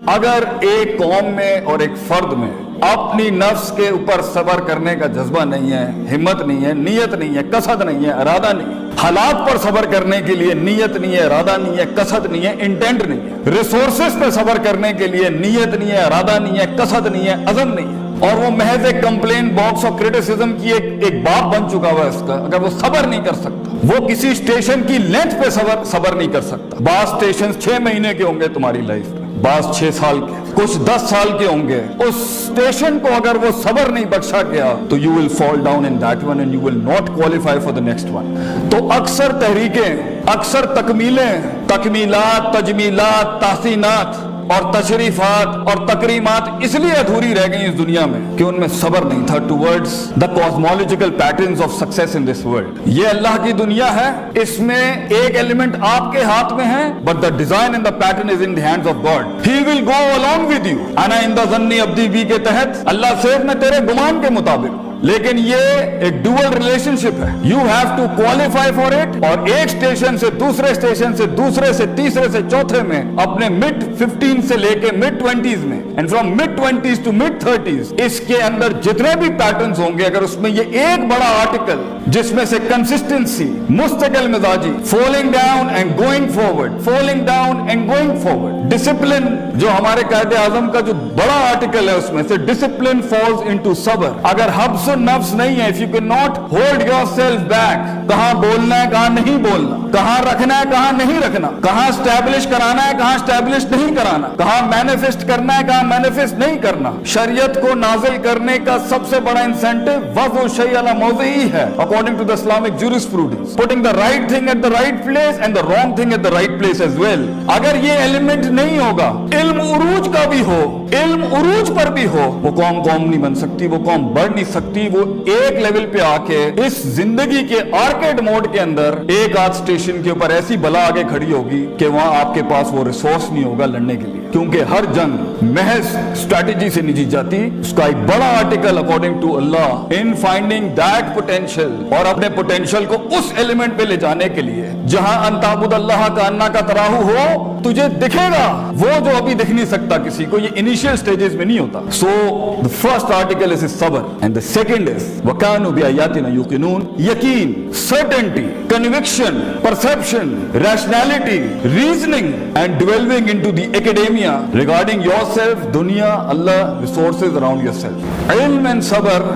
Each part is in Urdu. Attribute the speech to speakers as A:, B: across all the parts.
A: اگر ایک قوم میں اور ایک فرد میں اپنی نفس کے اوپر صبر کرنے کا جذبہ نہیں ہے، ہمت نہیں ہے، نیت نہیں ہے، قصد نہیں ہے، ارادہ نہیں ہے، حالات پر صبر کرنے کے لیے نیت نہیں ہے، ارادہ نہیں ہے، قصد نہیں ہے، انٹینٹ نہیں ہے، ریسورسز پہ صبر کرنے کے لیے نیت نہیں ہے، ارادہ نہیں ہے، قصد نہیں ہے، عزم نہیں ہے، اور وہ محض ایک کمپلین باکس اور کرٹیسزم کی ایک باب بن چکا ہوا ہے اس کا، اگر وہ صبر نہیں کر سکتا، وہ کسی اسٹیشن کی لینتھ پہ صبر نہیں کر سکتا۔ بعض اسٹیشن 6 مہینے کے ہوں گے تمہاری لائف میں، بعض 6 سال کے، کچھ 10 سال کے ہوں گے، اس اسٹیشن کو اگر وہ صبر نہیں بخشا گیا تو you will fall down in that one and you will not qualify for the next one۔ تو اکثر تحریکیں، اکثر تکمیلات، تجمیلات، تحسینات اور تشریفات اور تکریمات اس لیے ادھوری رہ گئی اس دنیا میں کہ ان میں صبر نہیں تھا towards the cosmological patterns of success in this world۔ یہ اللہ کی دنیا ہے، اس میں ایک ایلیمنٹ آپ کے ہاتھ میں ہے but the design and the pattern is in the hands of God۔ He will go along with you۔ انا عند ظن عبدی بی کے تحت اللہ صرف میں تیرے گمان کے مطابق، لیکن یہ ایک ڈوئل ریلیشن شپ ہے، you have to qualify for it, اور ایک اسٹیشن سے دوسرے اسٹیشن سے دوسرے سے تیسرے سے چوتھے میں، اپنے mid 15 سے لے کے mid 20s میں، and from mid 20s to mid 30s، اس کے اندر جتنے بھی پیٹرنز ہوں گے، اگر اس میں یہ ایک بڑا آرٹیکل جس میں سے کنسسٹنسی، مستقل مزاجی، falling down and going forward, falling down and going forward, discipline جو ہمارے قائد اعظم کا جو بڑا آرٹیکل ہے اس میں سے ڈسپلن فالز انٹو صبر، اگر حبس نفس نہیں ہے، if you cannot hold yourself back، کہاں بولنا ہے کہاں نہیں بولنا، کہاں رکھنا ہے کہاں نہیں رکھنا، کہاں اسٹیبلش کرانا ہے کہاں اسٹیبلش نہیں کرانا، کہاں مینیفیسٹ کرنا ہے کہاں مینیفیسٹ نہیں کرنا۔ شریعت کو نازل کرنے کا سب سے بڑا انسینٹو وضع الشیء علی موضعہ ہے according to the Islamic jurisprudence، putting the right thing at the right place and the wrong thing at the right place as well۔ اگر یہ ایلیمنٹ نہیں ہوگا، علم عروج کا بھی ہو، علم عروج پر بھی ہو، وہ قوم نہیں بن سکتی، وہ قوم بڑھ نہیں سکتی، وہ ایک لیول پہ آ کے اس زندگی کے آرکیڈ موڈ کے اندر ایک آدھ اسٹیشن کے اوپر ایسی بلا آگے کھڑی ہوگی کہ وہاں آپ کے پاس وہ ریسورس نہیں ہوگا لڑنے کے لیے، کیونکہ ہر جنگ محض اسٹریٹجی سے نہیں جیت جاتی۔ اس کا ایک بڑا آرٹیکل اکارڈنگ ٹو اللہ ان فائنڈنگ دیٹ پوٹینشیل، اور اپنے پوٹینشیل کو اس ایلیمنٹ پہ لے جانے کے لیے جہاں ان تعبد اللہ کا انا کا تراہو ہو، تجھے دکھے گا وہ جو ابھی دکھ نہیں سکتا کسی کو، یہ انیشیل سٹیجز میں نہیں ہوتا۔ سو the first article is صبر and the second is وَكَانُوا بِآيَاتِنَا يُوقِنُونَ، یقین، certainty، conviction، perception، rationality، reasoning and delving into the academia regarding yourself، دنیا، اللہ، resources around yourself۔ علم and صبر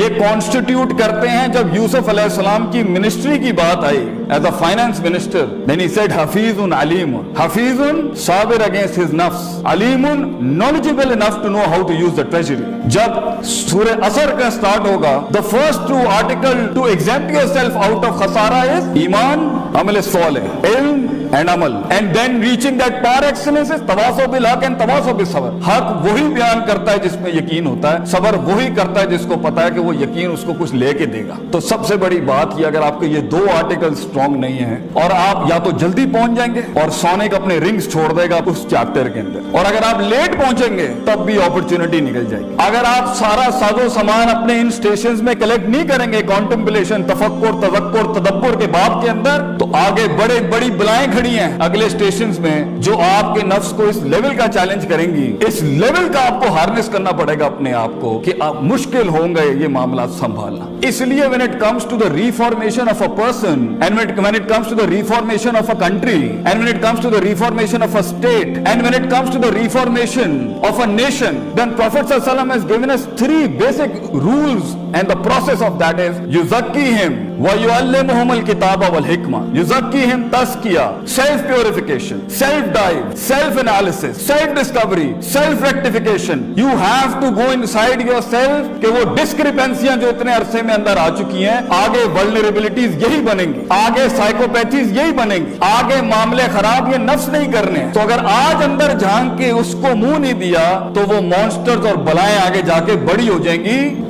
A: یہ constitute کرتے ہیں۔ جب یوسف علیہ السلام کی منسٹری کی بات آئی as a finance minister, then he said Hafeez Aleem, Hafeez Sabir against his نفس، علیم knowledgeable enough to know how to use the treasury۔ جب سورہ اثر کا سٹارٹ ہوگا، the first two article to exempt yourself out of خسارہ is ایمان، عمل صالح، علم and عمل، and then reaching that par excellence is تواصل بالحق and تواصل بالصبر۔ حق وہی بیان کرتا ہے جس میں یقین ہوتا ہے، صبر وہی کرتا ہے جس کو پتا ہے کہ وہ یقین اس کو کچھ لے کے دے گا۔ تو سب سے بڑی بات یہ، اگر آپ کے یہ دو آرٹیکل سٹرونگ نہیں ہیں، اور آپ یا تو جلدی پہنچ جائیں گے اور سونک اپنے رنگز چھوڑ دے گا اس چیپٹر کے اندر، اور اگر آپ لیٹ پہنچیں گے تب بھی اپرچونٹی نکل جائے گی۔ اگر آپ سارا ساز و سامان اپنے ان سٹیشنز میں کلیکٹ نہیں کریں گے، کانٹمپلیشن، تفکر، تذکر، تدبر کے باب کے اندر، تو آگے بڑی بلائیں کھڑی ہیں اگلے سٹیشنز میں جو آپ کے نفس کو اس لیول کا چیلنج کریں گی، اس لیول کا آپ کو ہارنس کرنا پڑے گا اپنے آپ کو کہ آپ مشکل ہوں گے یہ معاملات سنبھالنا۔ اس لیے when it comes to the reformation of a person and when it comes to the reformation of a country and when it comes to the reformation of a state and when it comes to the reformation of a nation, then Prophet ﷺ has given us 3 basic rules, and the process of that is yuzakkihim wa yuallimuhum al-kitaba wal hikmah۔ yuzakkihim tazkiyah، self purification، self dive، self analysis، self discovery، self rectification۔ you have to go inside yourself کہ وہ ڈسکریپنسیاں جو اتنے عرصے میں اندر آ چکی ہیں، آگے vulnerabilities یہی بنیں گی، آگے سائیکوپیتھیز یہی بنیں گی، آگے معاملے خراب یہ نفس نہیں کرنے۔ تو اگر آج اندر جھانک کے اس کو منہ نہیں دیا تو وہ مانسٹرز اور بلائیں آگے جا کے بڑی ہو جائیں گی۔